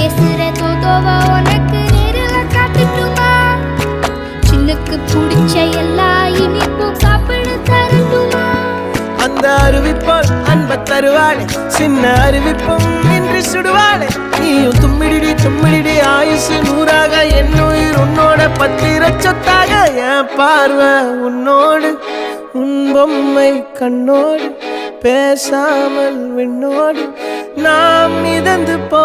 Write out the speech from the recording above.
பேசுற தோதோவா உனக்கு நேரில் காட்டுட்டுமா? சின்னுக்கு பிடிச்ச எல்லா இனிப்பும் சாப்பிட தரட்டுமா? அந்த அருவிப்போல் அன்ப தருவாளே, சின்ன அருவிப்பும் இன்று சுடுவாளே. நீயும் தும்மிடிடி தும்மிடிடி ஆயுசு நூறாக, என் உயிர் உன்னோட பத்திர சொத்தாக. என் பார்வை உன்னோடு, உன் பொம்மை கண்ணோடு, பேசாமல் விண்ணோடு நாம் மிதந்து போ